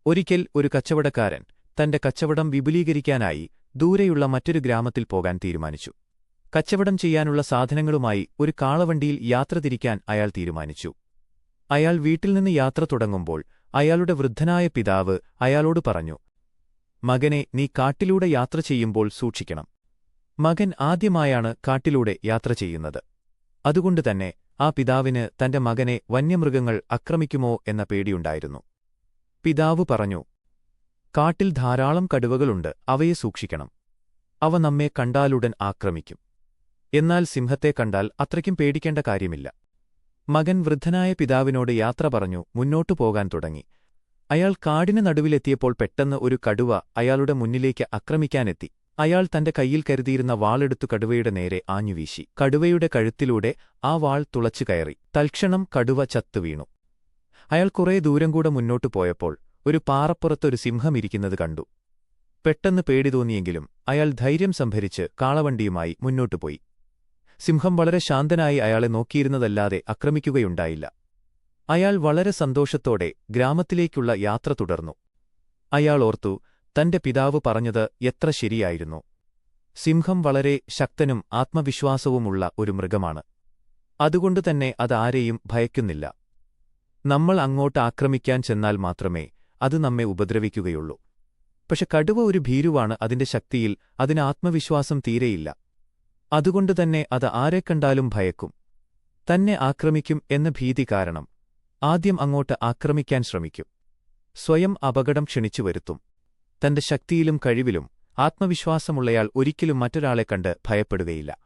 ഒരിക്കൽ ഒരു കച്ചവടക്കാരൻ തന്റെ കച്ചവടം വിപുലീകരിക്കാനായി ദൂരെയുള്ള മറ്റൊരു ഗ്രാമത്തിൽ പോകാൻ തീരുമാനിച്ചു. കച്ചവടം ചെയ്യാനുള്ള സാധനങ്ങളുമായി ഒരു കാളവണ്ടിയിൽ യാത്ര തിരിക്കാൻ അയാൾ തീരുമാനിച്ചു. അയാൾ വീട്ടിൽ നിന്ന് യാത്ര തുടങ്ങുമ്പോൾ അയാളുടെ വൃദ്ധനായ പിതാവ് അയാളോട് പറഞ്ഞു, "മകനെ, നീ കാട്ടിലൂടെ യാത്ര ചെയ്യുമ്പോൾ സൂക്ഷിക്കണം." മകൻ ആദ്യമായാണ് കാട്ടിലൂടെ യാത്ര ചെയ്യുന്നത്. അതുകൊണ്ടുതന്നെ ആ പിതാവിന് തന്റെ മകനെ വന്യമൃഗങ്ങൾ ആക്രമിക്കുമോ എന്ന പേടിയുണ്ടായിരുന്നു. പിതാവ് പറഞ്ഞു, "കാട്ടിൽ ധാരാളം കടുവകളുണ്ട്, അവയെ സൂക്ഷിക്കണം. അവ നമ്മെ കണ്ടാലുടൻ ആക്രമിക്കും. എന്നാൽ സിംഹത്തെ കണ്ടാൽ അത്രയ്ക്കും പേടിക്കേണ്ട കാര്യമില്ല." മകൻ വൃദ്ധനായ പിതാവിനോട് യാത്ര പറഞ്ഞു മുന്നോട്ടു പോകാൻ തുടങ്ങി. അയാൾ കാടിന് നടുവിലെത്തിയപ്പോൾ പെട്ടെന്ന് ഒരു കടുവ അയാളുടെ മുന്നിലേക്ക് ആക്രമിക്കാനെത്തി. അയാൾ തന്റെ കയ്യിൽ കരുതിയിരുന്ന വാളെടുത്തു കടുവയുടെ നേരെ ആഞ്ഞുവീശി. കടുവയുടെ കഴുത്തിലൂടെ ആ വാൾ തുളച്ചു കയറി. തൽക്ഷണം കടുവ ചത്തുവീണു. അയാൾ കുറേ ദൂരം കൂടെ മുന്നോട്ടു പോയപ്പോൾ ഒരു പാറപ്പുറത്തൊരു സിംഹം ഇരിക്കുന്നത് കണ്ടു. പെട്ടെന്ന് പേടി തോന്നിയെങ്കിലും അയാൾ ധൈര്യം സംഭരിച്ച് കാളവണ്ടിയുമായി മുന്നോട്ടുപോയി. സിംഹം വളരെ ശാന്തനായി അയാളെ നോക്കിയിരുന്നതല്ലാതെ ആക്രമിക്കുകയുണ്ടായില്ല. അയാൾ വളരെ സന്തോഷത്തോടെ ഗ്രാമത്തിലേക്കുള്ള യാത്ര തുടർന്നു. അയാൾ ഓർത്തു, തന്റെ പിതാവ് പറഞ്ഞത് എത്ര ശരിയായിരുന്നു. സിംഹം വളരെ ശക്തനും ആത്മവിശ്വാസവുമുള്ള ഒരു മൃഗമാണ്. അതുകൊണ്ടുതന്നെ അത് ആരെയും ഭയക്കുന്നില്ല. നമ്മൾ അങ്ങോട്ട് ആക്രമിക്കാൻ ചെന്നാൽ മാത്രമേ അത് നമ്മെ ഉപദ്രവിക്കുകയുള്ളൂ. പക്ഷെ കടുവ ഒരു ഭീരുവാണ്. അതിന്റെ ശക്തിയിൽ അതിന് ആത്മവിശ്വാസം തീരെയില്ല. അതുകൊണ്ടുതന്നെ അത് ആരെ കണ്ടാലും ഭയക്കും. തന്നെ ആക്രമിക്കും എന്ന ഭീതി കാരണം ആദ്യം അങ്ങോട്ട് ആക്രമിക്കാൻ ശ്രമിക്കും. സ്വയം അപകടം ക്ഷണിച്ചു വരുത്തും. തന്റെ ശക്തിയിലും കഴിവിലും ആത്മവിശ്വാസമുള്ളയാൾ ഒരിക്കലും മറ്റൊരാളെ കണ്ട് ഭയപ്പെടുകയില്ല.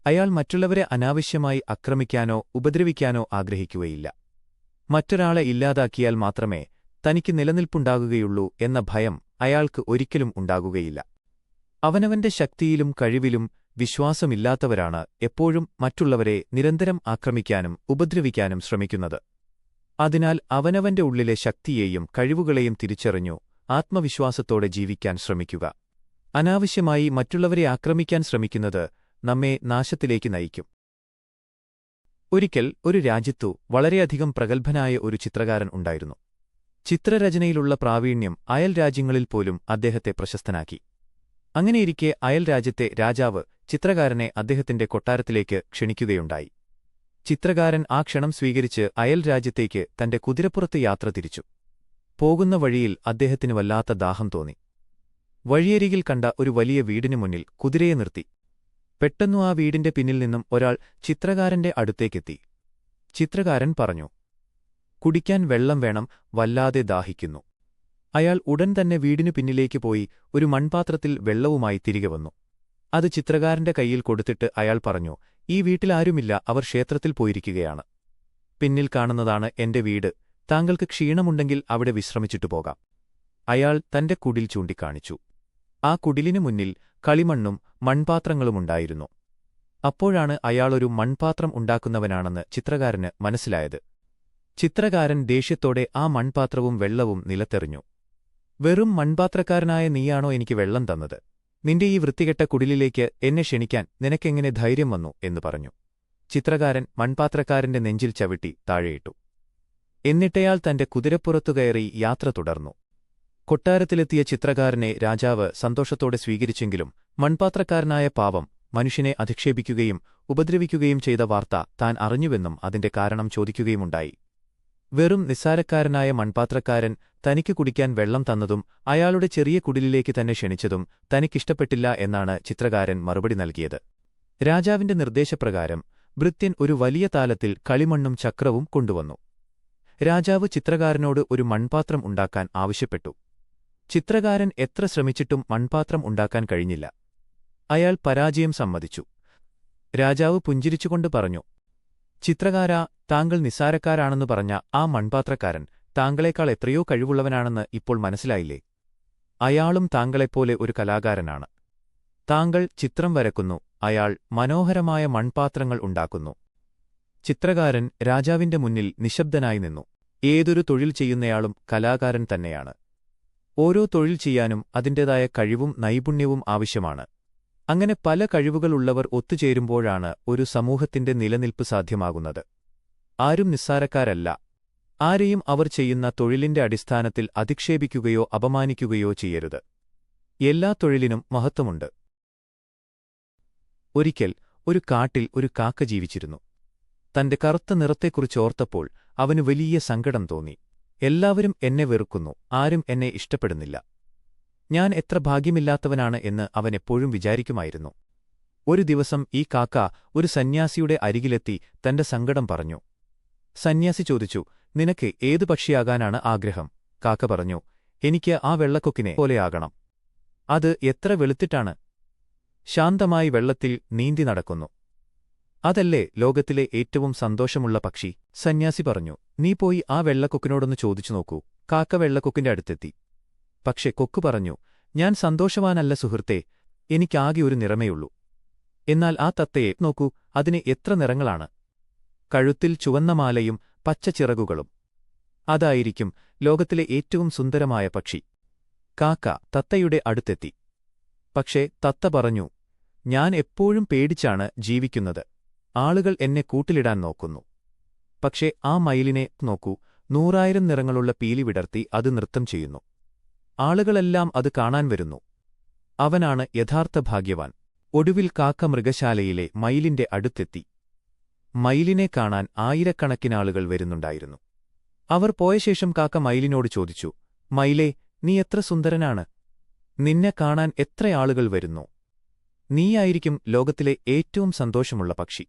അയാൾ മറ്റുള്ളവരെ അനാവശ്യമായി ആക്രമിക്കാനോ ഉപദ്രവിക്കാനോ ആഗ്രഹിക്കുകയില്ല. മറ്റൊരാളെ ഇല്ലാതാക്കിയാൽ മാത്രമേ തനിക്ക് നിലനിൽപ്പുണ്ടാകുകയുള്ളൂ എന്ന ഭയം അയാൾക്ക് ഒരിക്കലും ഉണ്ടാകുകയില്ല. അവനവന്റെ ശക്തിയിലും കഴിവിലും വിശ്വാസമില്ലാത്തവരാണ് എപ്പോഴും മറ്റുള്ളവരെ നിരന്തരം ആക്രമിക്കാനും ഉപദ്രവിക്കാനും ശ്രമിക്കുന്നത്. അതിനാൽ അവനവന്റെ ഉള്ളിലെ ശക്തിയെയും കഴിവുകളെയും തിരിച്ചറിഞ്ഞു ആത്മവിശ്വാസത്തോടെ ജീവിക്കാൻ ശ്രമിക്കുക. അനാവശ്യമായി മറ്റുള്ളവരെ ആക്രമിക്കാൻ ശ്രമിക്കുന്നത് നമ്മെ നാശത്തിലേക്ക് നയിക്കും. ഒരിക്കൽ ഒരു രാജ്യത്തു വളരെയധികം പ്രഗത്ഭനായ ഒരു ചിത്രകാരൻ ഉണ്ടായിരുന്നു. ചിത്രരചനയിലുള്ള പ്രാവീണ്യം അയൽ രാജ്യങ്ങളിൽ പോലും അദ്ദേഹത്തെ പ്രശസ്തനാക്കി. അങ്ങനെയിരിക്കെ അയൽ രാജ്യത്തെ രാജാവ് ചിത്രകാരനെ അദ്ദേഹത്തിന്റെ കൊട്ടാരത്തിലേക്ക് ക്ഷണിക്കുകയുണ്ടായി. ചിത്രകാരൻ ആ ക്ഷണം സ്വീകരിച്ച് അയൽ രാജ്യത്തേക്ക് തന്റെ കുതിരപ്പുറത്ത് യാത്ര തിരിച്ചു. പോകുന്ന വഴിയിൽ അദ്ദേഹത്തിന് വല്ലാത്ത ദാഹം തോന്നി. വഴിയരികിൽ കണ്ട ഒരു വലിയ വീടിനു മുന്നിൽ കുതിരയെ നിർത്തി. പെട്ടെന്നു ആ വീടിന്റെ പിന്നിൽ നിന്നും ഒരാൾ ചിത്രകാരന്റെ അടുത്തേക്കെത്തി. ചിത്രകാരൻ പറഞ്ഞു, "കുടിക്കാൻ വെള്ളം വേണം, വല്ലാതെ ദാഹിക്കുന്നു." അയാൾ ഉടൻ തന്നെ വീടിനു പിന്നിലേക്ക് പോയി ഒരു മൺപാത്രത്തിൽ വെള്ളവുമായി തിരികെ വന്നു. അത് ചിത്രകാരന്റെ കയ്യിൽ കൊടുത്തിട്ട് അയാൾ പറഞ്ഞു, "ഈ വീട്ടിലാരുമില്ല, അവർ ക്ഷേത്രത്തിൽ പോയിരിക്കുകയാണ്. പിന്നിൽ കാണുന്നതാണ് എന്റെ വീട്. താങ്കൾക്ക് ക്ഷീണമുണ്ടെങ്കിൽ അവിടെ വിശ്രമിച്ചിട്ടു പോകാം." അയാൾ തന്റെ കുടിൽ ചൂണ്ടിക്കാണിച്ചു. ആ കുടിലിനു മുന്നിൽ കളിമണ്ണും മൺപാത്രങ്ങളുമുണ്ടായിരുന്നു. അപ്പോഴാണ് അയാളൊരു മൺപാത്രം ഉണ്ടാക്കുന്നവനാണെന്ന് ചിത്രകാരന് മനസ്സിലായത്. ചിത്രകാരൻ ദേഷ്യത്തോടെ ആ മൺപാത്രവും വെള്ളവും നിലത്തെറിഞ്ഞു. "വെറും മൺപാത്രക്കാരനായ നീയാണോ എനിക്ക് വെള്ളം തന്നത്? നിന്റെ ഈ വൃത്തികെട്ട കുടിലിലേക്ക് എന്നെ ക്ഷണിക്കാൻ നിനക്കെങ്ങനെ ധൈര്യം വന്നു?" എന്നു പറഞ്ഞു. ചിത്രകാരൻ മൺപാത്രക്കാരന്റെ നെഞ്ചിൽ ചവിട്ടി താഴെയിട്ടു. എന്നിട്ടയാൾ തന്റെ കുതിരപ്പുറത്തു കയറി യാത്ര തുടർന്നു. കൊട്ടാരത്തിലെത്തിയ ചിത്രകാരനെ രാജാവ് സന്തോഷത്തോടെ സ്വീകരിച്ചെങ്കിലും മൺപാത്രക്കാരനായ പാവം മനുഷ്യനെ അധിക്ഷേപിക്കുകയും ഉപദ്രവിക്കുകയും ചെയ്ത വാർത്ത താൻ അറിഞ്ഞുവെന്നും അതിന്റെ കാരണം ചോദിക്കുകയുമുണ്ടായി. വെറും നിസ്സാരക്കാരനായ മൺപാത്രക്കാരൻ തനിക്ക് കുടിക്കാൻ വെള്ളം തന്നതും അയാളുടെ ചെറിയ കുടിലിലേക്ക് തന്നെ ക്ഷണിച്ചതും തനിക്കിഷ്ടപ്പെട്ടില്ല എന്നാണ് ചിത്രകാരൻ മറുപടി നൽകിയത്. രാജാവിന്റെ നിർദ്ദേശപ്രകാരം ഭൃത്യൻ ഒരു വലിയ താലത്തിൽ കളിമണ്ണും ചക്രവും കൊണ്ടുവന്നു. രാജാവ് ചിത്രകാരനോട് ഒരു മൺപാത്രം ഉണ്ടാക്കാൻ ആവശ്യപ്പെട്ടു. ചിത്രകാരൻ എത്ര ശ്രമിച്ചിട്ടും മൺപാത്രം ഉണ്ടാക്കാൻ കഴിഞ്ഞില്ല. അയാൾ പരാജയം സമ്മതിച്ചു. രാജാവ് പുഞ്ചിരിച്ചുകൊണ്ട് പറഞ്ഞു, "ചിത്രകാരാ, താങ്കൾ നിസ്സാരക്കാരാണെന്നു പറഞ്ഞ ആ മൺപാത്രക്കാരൻ താങ്കളെക്കാൾ എത്രയോ കഴിവുള്ളവനാണെന്ന് ഇപ്പോൾ മനസ്സിലായില്ലേ? അയാളും താങ്കളെപ്പോലെ ഒരു കലാകാരനാണ്. താങ്കൾ ചിത്രം വരക്കുന്നു, അയാൾ മനോഹരമായ മൺപാത്രങ്ങൾ ഉണ്ടാക്കുന്നു." ചിത്രകാരൻ രാജാവിന്റെ മുന്നിൽ നിശബ്ദനായി നിന്നു. ഏതൊരു തൊഴിൽ ചെയ്യുന്നയാളും കലാകാരൻ തന്നെയാണ്. ഓരോ തൊഴിൽ ചെയ്യാനും അതിന്റേതായ കഴിവും നൈപുണ്യവും ആവശ്യമാണ്. അങ്ങനെ പല കഴിവുകളുള്ളവർ ഒത്തുചേരുമ്പോഴാണ് ഒരു സമൂഹത്തിന്റെ നിലനിൽപ്പ് സാധ്യമാകുന്നത്. ആരും നിസ്സാരക്കാരല്ല. ആരെയും അവർ ചെയ്യുന്ന തൊഴിലിന്റെ അടിസ്ഥാനത്തിൽ അധിക്ഷേപിക്കുകയോ അപമാനിക്കുകയോ ചെയ്യരുത്. എല്ലാ തൊഴിലിനും മഹത്വമുണ്ട്. ഒരിക്കൽ ഒരു കാട്ടിൽ ഒരു കാക്ക ജീവിച്ചിരുന്നു. തന്റെ കറുത്ത നിറത്തെക്കുറിച്ചോർത്തപ്പോൾ അവനു വലിയ സങ്കടം തോന്നി. എല്ലാവരും എന്നെ വെറുക്കുന്നു, ആരും എന്നെ ഇഷ്ടപ്പെടുന്നില്ല. ഞാൻ എത്ര ഭാഗ്യമില്ലാത്തവനാണ് എന്ന് അവൻ എപ്പോഴും വിചാരിക്കുമായിരുന്നു. ഒരു ദിവസം ഈ കാക്ക ഒരു സന്യാസിയുടെ അരികിലെത്തി തന്റെ സങ്കടം പറഞ്ഞു. സന്യാസി ചോദിച്ചു, നിനക്ക് ഏതു പക്ഷിയാകാനാണ് ആഗ്രഹം? കാക്ക പറഞ്ഞു, എനിക്ക് ആ വെള്ളക്കൊക്കിനെ പോലെയാകണം. അത് എത്ര വെളുത്തിട്ടാണ്, ശാന്തമായി വെള്ളത്തിൽ നീന്തി നടക്കുന്നു. അതല്ലേ ലോകത്തിലെ ഏറ്റവും സന്തോഷമുള്ള പക്ഷി? സന്യാസി പറഞ്ഞു, നീ പോയി ആ വെള്ളക്കൊക്കിനോടൊന്ന് ചോദിച്ചു നോക്കൂ. കാക്ക വെള്ളക്കൊക്കിന്റെ അടുത്തെത്തി. പക്ഷെ കൊക്ക് പറഞ്ഞു, ഞാൻ സന്തോഷവാനല്ല സുഹൃത്തേ, എനിക്കാകെ ഒരു നിറമേയുള്ളൂ. എന്നാൽ ആ തത്തയെ നോക്കൂ, അതിന് എത്ര നിറങ്ങളാണ്! കഴുത്തിൽ ചുവന്ന മാലയും പച്ച ചിറകുകളും. അതായിരിക്കും ലോകത്തിലെ ഏറ്റവും സുന്ദരമായ പക്ഷി. കാക്ക തത്തയുടെ അടുത്തെത്തി. പക്ഷേ തത്ത പറഞ്ഞു, ഞാൻ എപ്പോഴും പേടിച്ചാണ് ജീവിക്കുന്നത്. ആളുകൾ എന്നെ കൂട്ടിലിടാൻ നോക്കുന്നു. പക്ഷേ ആ മയിലിനെ നോക്കൂ, 100,000 നിറങ്ങളുള്ള പീലി വിടർത്തി അത് നൃത്തം ചെയ്യുന്നു. ആളുകളെല്ലാം അത് കാണാൻ വരുന്നു. അവനാണ് യഥാർത്ഥ ഭാഗ്യവാൻ. ഒടുവിൽ കാക്ക മൃഗശാലയിലെ മയിലിന്റെ അടുത്തെത്തി. മയിലിനെ കാണാൻ ആയിരക്കണക്കിനാളുകൾ വരുന്നുണ്ടായിരുന്നു. അവർ പോയശേഷം കാക്ക മയിലിനോട് ചോദിച്ചു, മയിലേ, നീ എത്ര സുന്ദരനാണ്! നിന്നെ കാണാൻ എത്ര ആളുകൾ വരുന്നു! നീയായിരിക്കും ലോകത്തിലെ ഏറ്റവും സന്തോഷമുള്ള പക്ഷി.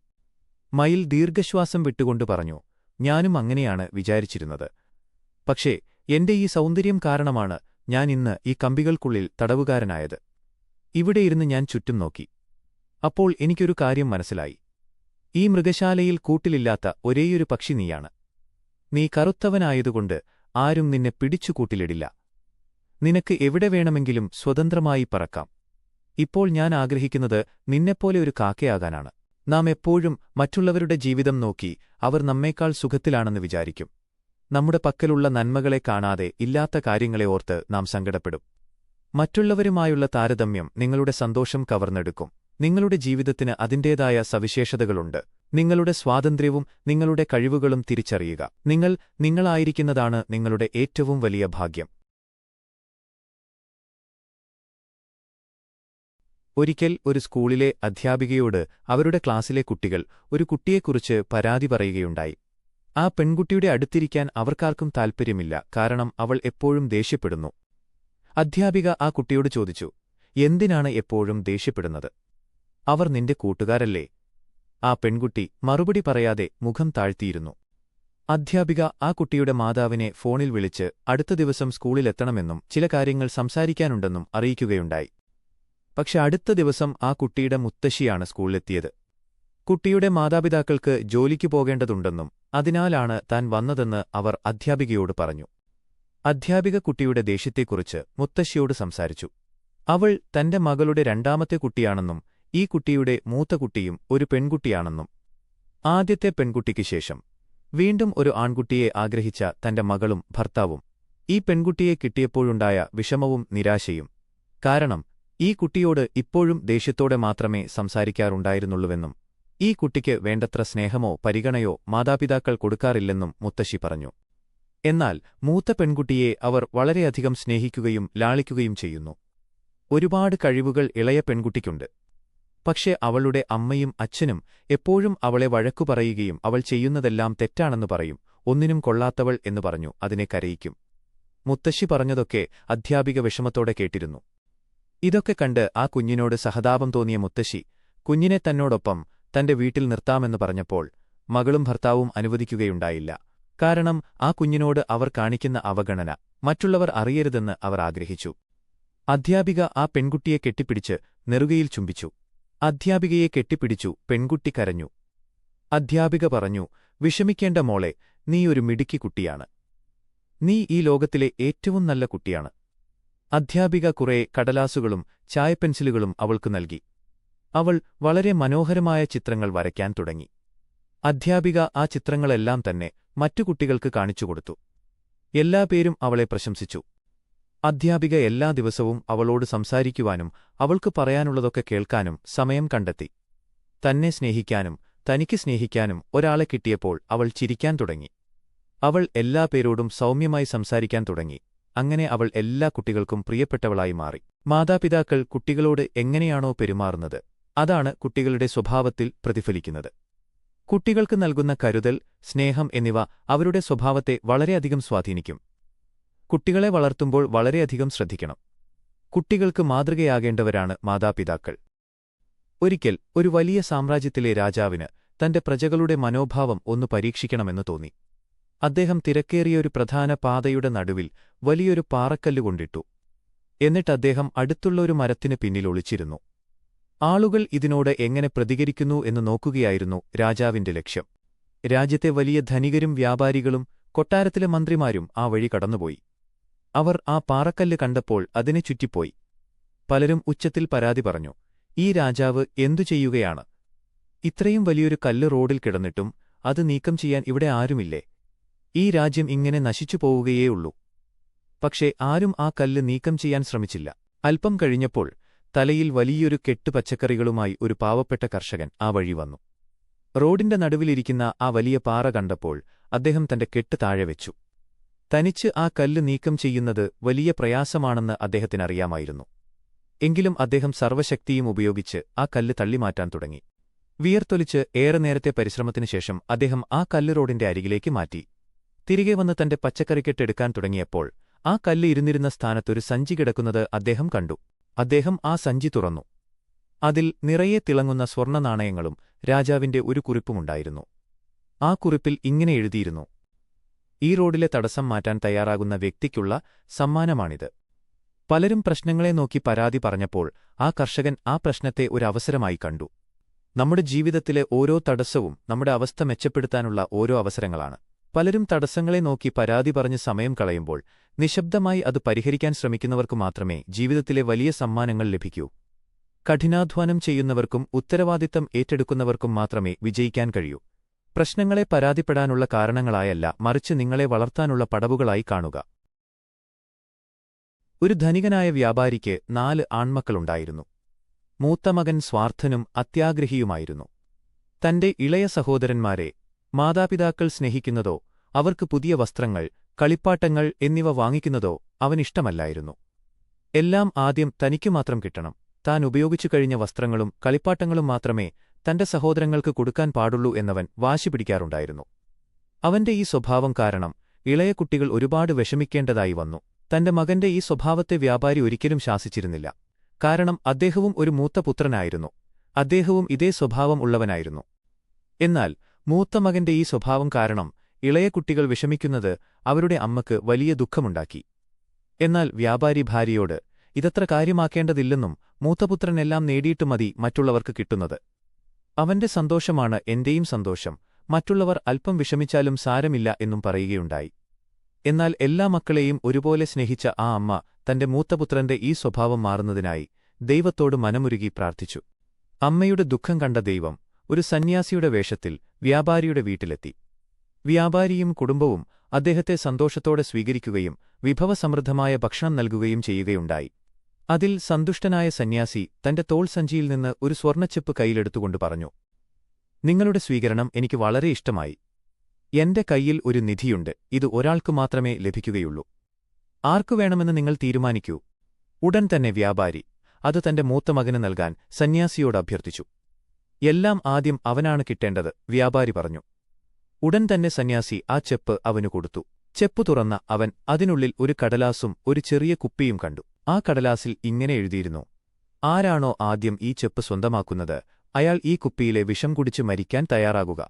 മയിൽ ദീർഘശ്വാസം വിട്ടുകൊണ്ട് പറഞ്ഞു, ഞാനും അങ്ങനെയാണ് വിചാരിച്ചിരുന്നത്. പക്ഷേ എന്റെ ഈ സൗന്ദര്യം കാരണമാണ് ഞാൻ ഇന്ന് ഈ കമ്പികൾക്കുള്ളിൽ തടവുകാരനായത്. ഇവിടെയിരുന്ന് ഞാൻ ചുറ്റും നോക്കി. അപ്പോൾ എനിക്കൊരു കാര്യം മനസ്സിലായി. ഈ മൃഗശാലയിൽ കൂട്ടിലില്ലാത്ത ഒരേയൊരു പക്ഷി നീയാണ്. നീ കറുത്തവനായതുകൊണ്ട് ആരും നിന്നെ പിടിച്ചു കൂട്ടിലിടില്ല. നിനക്ക് എവിടെ വേണമെങ്കിലും സ്വതന്ത്രമായി പറക്കാം. ഇപ്പോൾ ഞാൻ ആഗ്രഹിക്കുന്നത് നിന്നെപ്പോലെ ഒരു കാക്കയാകാനാണ്. നാം എപ്പോഴും മറ്റുള്ളവരുടെ ജീവിതം നോക്കി അവർ നമ്മേക്കാൾ സുഖത്തിലാണെന്ന് വിചാരിക്കും. നമ്മുടെ പക്കലുള്ള നന്മകളെ കാണാതെ ഇല്ലാത്ത കാര്യങ്ങളെ ഓർത്ത് നാം സങ്കടപ്പെടും. മറ്റുള്ളവരുമായുള്ള താരതമ്യം നിങ്ങളുടെ സന്തോഷം കവർന്നെടുക്കും. നിങ്ങളുടെ ജീവിതത്തിന് അതിന്റേതായ സവിശേഷതകളുണ്ട്. നിങ്ങളുടെ സ്വാതന്ത്ര്യവും നിങ്ങളുടെ കഴിവുകളും തിരിച്ചറിയുക. നിങ്ങൾ നിങ്ങളായിരിക്കുന്നതാണ് നിങ്ങളുടെ ഏറ്റവും വലിയ ഭാഗ്യം. ഒരിക്കൽ ഒരു സ്കൂളിലെ അധ്യാപികയോട് അവരുടെ ക്ലാസ്സിലെ കുട്ടികൾ ഒരു കുട്ടിയെക്കുറിച്ച് പരാതി പറയുകയുണ്ടായി. ആ പെൺകുട്ടിയുടെ അടുത്തിരിക്കാൻ അവർക്കാർക്കും താൽപ്പര്യമില്ല, കാരണം അവൾ എപ്പോഴും ദേഷ്യപ്പെടുന്നു. അധ്യാപിക ആ കുട്ടിയോട് ചോദിച്ചു, എന്തിനാണ് എപ്പോഴും ദേഷ്യപ്പെടുന്നത്? അവർ നിന്റെ കൂട്ടുകാരല്ലേ? ആ പെൺകുട്ടി മറുപടി പറയാതെ മുഖം താഴ്ത്തിയിരുന്നു. അധ്യാപിക ആ കുട്ടിയുടെ മാതാവിനെ ഫോണിൽ വിളിച്ച് അടുത്ത ദിവസം സ്കൂളിലെത്തണമെന്നും ചില കാര്യങ്ങൾ സംസാരിക്കാനുണ്ടെന്നും അറിയിക്കുകയുണ്ടായി. പക്ഷെ അടുത്ത ദിവസം ആ കുട്ടിയുടെ മുത്തശ്ശിയാണ് സ്കൂളിലെത്തിയത്. കുട്ടിയുടെ മാതാപിതാക്കൾക്ക് ജോലിക്ക് പോകേണ്ടതുണ്ടെന്നും അതിനാലാണ് താൻ വന്നതെന്ന് അവർ അധ്യാപികയോട് പറഞ്ഞു. അധ്യാപിക കുട്ടിയുടെ ദേഷ്യത്തെക്കുറിച്ച് മുത്തശ്ശിയോട് സംസാരിച്ചു. അവൾ തന്റെ മകളുടെ രണ്ടാമത്തെ കുട്ടിയാണെന്നും ഈ കുട്ടിയുടെ മൂത്ത കുട്ടിയും ഒരു പെൺകുട്ടിയാണെന്നും ആദ്യത്തെ പെൺകുട്ടിക്ക് ശേഷം വീണ്ടും ഒരു ആൺകുട്ടിയെ ആഗ്രഹിച്ച തന്റെ മകളും ഭർത്താവും ഈ പെൺകുട്ടിയെ കിട്ടിയപ്പോഴുണ്ടായ വിഷമവും നിരാശയും. കാരണം ഈ കുട്ടിയോട് ഇപ്പോഴും ദേഷ്യത്തോടെ മാത്രമേ സംസാരിക്കാറുണ്ടായിരുന്നുള്ളൂവെന്നും ഈ കുട്ടിക്ക് വേണ്ടത്ര സ്നേഹമോ പരിഗണയോ മാതാപിതാക്കൾ കൊടുക്കാറില്ലെന്നും മുത്തശ്ശി പറഞ്ഞു. എന്നാൽ മൂത്ത പെൺകുട്ടിയെ അവർ വളരെയധികം സ്നേഹിക്കുകയും ലാളിക്കുകയും ചെയ്യുന്നു. ഒരുപാട് കഴിവുകൾ ഇളയ പെൺകുട്ടിക്കുണ്ട്. പക്ഷേ അവളുടെ അമ്മയും അച്ഛനും എപ്പോഴും അവളെ വഴക്കു പറയുകയും അവൾ ചെയ്യുന്നതെല്ലാം തെറ്റാണെന്നു പറയും. ഒന്നിനും കൊള്ളാത്തവൾ എന്നു പറഞ്ഞു അതിനെ കരയിക്കും. മുത്തശ്ശി പറഞ്ഞതൊക്കെ അധ്യാപിക വിഷമത്തോടെ കേട്ടിരുന്നു. ഇതൊക്കെ കണ്ട് ആ കുഞ്ഞിനോട് സഹതാപം തോന്നിയ മുത്തശ്ശി കുഞ്ഞിനെ തന്നോടൊപ്പം തന്റെ വീട്ടിൽ നിർത്താമെന്ന് പറഞ്ഞപ്പോൾ മകളും ഭർത്താവും അനുവദിക്കുകയുണ്ടായില്ല. കാരണം ആ കുഞ്ഞിനോട് അവർ കാണിക്കുന്ന അവഗണന മറ്റുള്ളവർ അറിയരുതെന്ന് അവർ ആഗ്രഹിച്ചു. അധ്യാപിക ആ പെൺകുട്ടിയെ കെട്ടിപ്പിടിച്ച് നെറുകയിൽ ചുംബിച്ചു. അധ്യാപികയെ കെട്ടിപ്പിടിച്ചു പെൺകുട്ടി കരഞ്ഞു. അധ്യാപിക പറഞ്ഞു, വിഷമിക്കേണ്ട മോളെ, നീ ഒരു മിടുക്കി കുട്ടിയാണ്. നീ ഈ ലോകത്തിലെ ഏറ്റവും നല്ല കുട്ടിയാണ്. അധ്യാപിക കുറേ കടലാസുകളും ചായപ്പെൻസിലുകളും അവൾക്കു നൽകി. അവൾ വളരെ മനോഹരമായ ചിത്രങ്ങൾ വരയ്ക്കാൻ തുടങ്ങി. അധ്യാപിക ആ ചിത്രങ്ങളെല്ലാം തന്നെ മറ്റു കുട്ടികൾക്ക് കാണിച്ചുകൊടുത്തു. എല്ലാ പേരും അവളെ പ്രശംസിച്ചു. അധ്യാപിക എല്ലാ ദിവസവും അവളോട് സംസാരിക്കുവാനും അവൾക്ക് പറയാനുള്ളതൊക്കെ കേൾക്കാനും സമയം കണ്ടെത്തി. തന്നെ സ്നേഹിക്കാനും തനിക്ക് സ്നേഹിക്കാനും ഒരാളെ കിട്ടിയപ്പോൾ അവൾ ചിരിക്കാൻ തുടങ്ങി. അവൾ എല്ലാ പേരോടും സൗമ്യമായി സംസാരിക്കാൻ തുടങ്ങി. അങ്ങനെ അവൾ എല്ലാ കുട്ടികൾക്കും പ്രിയപ്പെട്ടവളായി മാറി. മാതാപിതാക്കൾ കുട്ടികളോട് എങ്ങനെയാണോ പെരുമാറുന്നത്, അതാണ് കുട്ടികളുടെ സ്വഭാവത്തിൽ പ്രതിഫലിക്കുന്നത്. കുട്ടികൾക്ക് നൽകുന്ന കരുതൽ, സ്നേഹം എന്നിവ അവരുടെ സ്വഭാവത്തെ വളരെയധികം സ്വാധീനിക്കും. കുട്ടികളെ വളർത്തുമ്പോൾ വളരെയധികം ശ്രദ്ധിക്കണം. കുട്ടികൾക്ക് മാതൃകയാകേണ്ടവരാണ് മാതാപിതാക്കൾ. ഒരിക്കൽ ഒരു വലിയ സാമ്രാജ്യത്തിലെ രാജാവിന് തന്റെ പ്രജകളുടെ മനോഭാവം ഒന്ന് പരീക്ഷിക്കണമെന്ന് തോന്നി. അദ്ദേഹം തിരക്കേറിയൊരു പ്രധാന പാതയുടെ നടുവിൽ വലിയൊരു പാറക്കല്ല് കൊണ്ടിട്ടു. എന്നിട്ട് അദ്ദേഹം അടുത്തുള്ള ഒരു മരത്തിന് പിന്നിൽ ഒളിച്ചിരുന്നു. ആളുകൾ ഇതിനോട് എങ്ങനെ പ്രതികരിക്കുന്നു എന്ന് നോക്കുകയായിരുന്നു രാജാവിന്റെ ലക്ഷ്യം. രാജ്യത്തെ വലിയ ധനികരും വ്യാപാരികളും കൊട്ടാരത്തിലെ മന്ത്രിമാരും ആ വഴി കടന്നുപോയി. അവർ ആ പാറക്കല്ല് കണ്ടപ്പോൾ അതിനെ ചുറ്റിപ്പോയി. പലരും ഉച്ചത്തിൽ പരാതി പറഞ്ഞു, ഈ രാജാവ് എന്തു ചെയ്യുകയാണ്? ഇത്രയും വലിയൊരു കല്ല് റോഡിൽ കിടന്നിട്ടും അത് നീക്കം ചെയ്യാൻ ഇവിടെ ആരുമില്ലേ? ഈ രാജ്യം ഇങ്ങനെ നശിച്ചു പോവുകയേയുള്ളൂ. പക്ഷേ ആരും ആ കല്ല് നീക്കം ചെയ്യാൻ ശ്രമിച്ചില്ല. അല്പം കഴിഞ്ഞപ്പോൾ തലയിൽ വലിയൊരു കെട്ട് പച്ചക്കറികളുമായി ഒരു പാവപ്പെട്ട കർഷകൻ ആ വഴി വന്നു. റോഡിന്റെ നടുവിലിരിക്കുന്ന ആ വലിയ പാറ കണ്ടപ്പോൾ അദ്ദേഹം തന്റെ കെട്ട് താഴെ വെച്ചു. തനിച്ച് ആ കല്ല് നീക്കം ചെയ്യുന്നത് വലിയ പ്രയാസമാണെന്ന് അദ്ദേഹത്തിനറിയാമായിരുന്നു. എങ്കിലും അദ്ദേഹം സർവ്വശക്തിയും ഉപയോഗിച്ച് ആ കല്ല് തള്ളിമാറ്റാൻ തുടങ്ങി. വിയർത്തൊലിച്ച് ഏറെ നേരത്തെ പരിശ്രമത്തിനുശേഷം അദ്ദേഹം ആ കല്ല് റോഡിന്റെ അരികിലേക്ക് മാറ്റി. തിരികെ വന്ന് തന്റെ പച്ചക്കറിക്കെട്ടെടുക്കാൻ തുടങ്ങിയപ്പോൾ ആ കല്ല് ഇരുന്നിരുന്ന സ്ഥാനത്തൊരു സഞ്ചി കിടക്കുന്നത് അദ്ദേഹം കണ്ടു. അദ്ദേഹം ആ സഞ്ചി തുറന്നു. അതിൽ നിറയെ തിളങ്ങുന്ന സ്വർണ്ണനാണയങ്ങളും രാജാവിന്റെ ഒരു കുറിപ്പുമുണ്ടായിരുന്നു. ആ കുറിപ്പിൽ ഇങ്ങനെ എഴുതിയിരുന്നു: ഈ റോഡിലെ തടസ്സം മാറ്റാൻ തയ്യാറാകുന്ന വ്യക്തിക്കുള്ള സമ്മാനമാണിത്. പലരും പ്രശ്നങ്ങളെ നോക്കി പരാതി പറഞ്ഞപ്പോൾ ആ കർഷകൻ ആ പ്രശ്നത്തെ ഒരു അവസരമായി കണ്ടു. നമ്മുടെ ജീവിതത്തിലെ ഓരോ തടസ്സവും നമ്മുടെ അവസ്ഥ മെച്ചപ്പെടുത്താനുള്ള ഓരോ അവസരങ്ങളാണ്. പലരും തടസ്സങ്ങളെ നോക്കി പരാതി പറഞ്ഞ് സമയം കളയുമ്പോൾ നിശബ്ദമായി അത് പരിഹരിക്കാൻ ശ്രമിക്കുന്നവർക്കു മാത്രമേ ജീവിതത്തിലെ വലിയ സമ്മാനങ്ങൾ ലഭിക്കൂ. കഠിനാധ്വാനം ചെയ്യുന്നവർക്കും ഉത്തരവാദിത്തം ഏറ്റെടുക്കുന്നവർക്കും മാത്രമേ വിജയിക്കാൻ കഴിയൂ. പ്രശ്നങ്ങളെ പരാതിപ്പെടാനുള്ള കാരണങ്ങളായല്ല, മറിച്ച് നിങ്ങളെ വളർത്താനുള്ള പടവുകളായി കാണുക. ഒരു ധനികനായ വ്യാപാരിക്ക് 4 ആൺമക്കളുണ്ടായിരുന്നു. മൂത്ത മകൻ സ്വാർത്ഥനും അത്യാഗ്രഹിയുമായിരുന്നു. തന്റെ ഇളയ സഹോദരന്മാരെ മാതാപിതാക്കൾ സ്നേഹിക്കുന്നതോ അവർക്ക് പുതിയ വസ്ത്രങ്ങൾ, കളിപ്പാട്ടങ്ങൾ എന്നിവ വാങ്ങിക്കുന്നതോ അവനിഷ്ടമല്ലായിരുന്നു. എല്ലാം ആദ്യം തനിക്കു മാത്രം കിട്ടണം. താൻ ഉപയോഗിച്ചു കഴിഞ്ഞ വസ്ത്രങ്ങളും കളിപ്പാട്ടങ്ങളും മാത്രമേ തന്റെ സഹോദരങ്ങൾക്ക് കൊടുക്കാൻ പാടുള്ളൂ എന്നവൻ വാശി പിടിക്കാറുണ്ടായിരുന്നു. അവന്റെ ഈ സ്വഭാവം കാരണം ഇളയ കുട്ടികൾ ഒരുപാട് വിഷമിക്കേണ്ടതായി വന്നു. തന്റെ മകന്റെ ഈ സ്വഭാവത്തെ വ്യാപാരി ഒരിക്കലും ശാസിച്ചിരുന്നില്ല. കാരണം അദ്ദേഹവും ഒരു മൂത്ത പുത്രനായിരുന്നു. അദ്ദേഹവും ഇതേ സ്വഭാവം ഉള്ളവനായിരുന്നു. എന്നാൽ മൂത്ത മകന്റെ ഈ സ്വഭാവം കാരണം ഇളയ കുട്ടികൾ വിഷമിക്കുന്നത് അവരുടെ അമ്മക്ക് വലിയ ദുഃഖമുണ്ടാക്കി. എന്നാൽ വ്യാപാരി ഭാര്യയോട് ഇതത്ര കാര്യമാക്കേണ്ടതില്ലെന്നും മൂത്തപുത്രനെല്ലാം നേടിയിട്ട് മതി മറ്റുള്ളവർക്ക് കിട്ടുന്നത്. അവന്റെ സന്തോഷമാണ് എന്റെയും സന്തോഷം, മറ്റുള്ളവർ അല്പം വിഷമിച്ചാലും സാരമില്ല എന്നും പറയുകയുണ്ടായി. എന്നാൽ എല്ലാ മക്കളെയും ഒരുപോലെ സ്നേഹിച്ച ആ അമ്മ തന്റെ മൂത്തപുത്രന്റെ ഈ സ്വഭാവം മാറുന്നതിനായി ദൈവത്തോട് മനമുരുകി പ്രാർത്ഥിച്ചു. അമ്മയുടെ ദുഃഖം കണ്ട ദൈവം ഒരു സന്യാസിയുടെ വേഷത്തിൽ വ്യാപാരിയുടെ വീട്ടിലെത്തി. വ്യാപാരിയും കുടുംബവും അദ്ദേഹത്തെ സന്തോഷത്തോടെ സ്വീകരിക്കുകയും വിഭവസമൃദ്ധമായ ഭക്ഷണം നൽകുകയും ചെയ്യുകയുണ്ടായി. അതിൽ സന്തുഷ്ടനായ സന്യാസി തന്റെ തോൾസഞ്ചിയിൽ നിന്ന് ഒരു സ്വർണ്ണച്ചെപ്പ് കൈയിലെടുത്തുകൊണ്ട് പറഞ്ഞു, നിങ്ങളുടെ സ്വീകരണം എനിക്ക് വളരെ ഇഷ്ടമായി. എന്റെ കൈയിൽ ഒരു നിധിയുണ്ട്. ഇത് ഒരാൾക്കു മാത്രമേ ലഭിക്കുകയുള്ളൂ. ആർക്കു വേണമെന്ന് നിങ്ങൾ തീരുമാനിക്കൂ. ഉടൻ തന്നെ വ്യാപാരി അത് തന്റെ മൂത്ത മകന് നൽകാൻ സന്യാസിയോട് അഭ്യർത്ഥിച്ചു. എല്ലാം ആദ്യം അവനാണ് കിട്ടേണ്ടത്, വ്യാപാരി പറഞ്ഞു. ഉടൻ തന്നെ സന്യാസി ആ ചെപ്പ് അവനു കൊടുത്തു. ചെപ്പു തുറന്ന അവൻ അതിനുള്ളിൽ ഒരു കടലാസും ഒരു ചെറിയ കുപ്പിയും കണ്ടു. ആ കടലാസിൽ ഇങ്ങനെ എഴുതിയിരുന്നു: ആരാണോ ആദ്യം ഈ ചെപ്പ് സ്വന്തമാക്കുന്നത് അയാൾ ഈ കുപ്പിയിലെ വിഷം കുടിച്ച് മരിക്കാൻ തയ്യാറാകുക.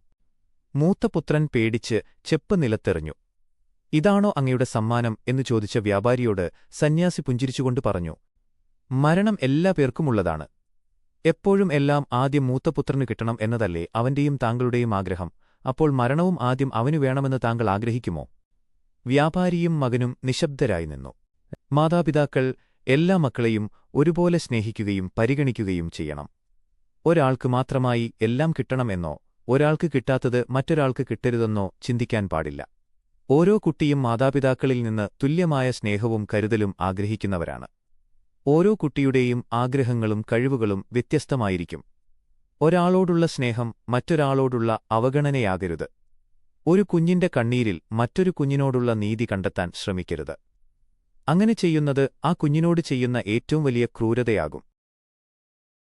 മൂത്തപുത്രൻ പേടിച്ച് ചെപ്പ് നിലത്തെറിഞ്ഞു. ഇതാണോ അങ്ങയുടെ സമ്മാനം എന്നു ചോദിച്ച വ്യാപാരിയോട് സന്യാസി പുഞ്ചിരിച്ചുകൊണ്ട് പറഞ്ഞു, മരണം എല്ലാ പേർക്കുമുള്ളതാണ്. എപ്പോഴും എല്ലാം ആദ്യം മൂത്തപുത്രന് കിട്ടണം എന്നതല്ലേ അവന്റെയും താങ്കളുടെയും ആഗ്രഹം. അപ്പോൾ മരണവും ആദ്യം അവനു വേണമെന്ന് താങ്കൾ ആഗ്രഹിക്കുമോ? വ്യാപാരിയും മകനും നിശബ്ദരായി നിന്നു. മാതാപിതാക്കൾ എല്ലാ മക്കളെയും ഒരുപോലെ സ്നേഹിക്കുകയും പരിഗണിക്കുകയും ചെയ്യണം. ഒരാൾക്ക് മാത്രമായി എല്ലാം കിട്ടണമെന്നോ ഒരാൾക്ക് കിട്ടാത്തത് മറ്റൊരാൾക്ക് കിട്ടരുതെന്നോ ചിന്തിക്കാൻ പാടില്ല. ഓരോ കുട്ടിയും മാതാപിതാക്കളിൽ നിന്ന് തുല്യമായ സ്നേഹവും കരുതലും ആഗ്രഹിക്കുന്നവരാണ്. ഓരോ കുട്ടിയുടെയും ആഗ്രഹങ്ങളും കഴിവുകളും വ്യത്യസ്തമായിരിക്കും. ഒരാളോടുള്ള സ്നേഹം മറ്റൊരാളോടുള്ള അവഗണനയാകരുത്. ഒരു കുഞ്ഞിന്റെ കണ്ണീരിൽ മറ്റൊരു കുഞ്ഞിനോടുള്ള നീതി കണ്ടെത്താൻ ശ്രമിക്കരുത്. അങ്ങനെ ചെയ്യുന്നത് ആ കുഞ്ഞിനോട് ചെയ്യുന്ന ഏറ്റവും വലിയ ക്രൂരതയാകും.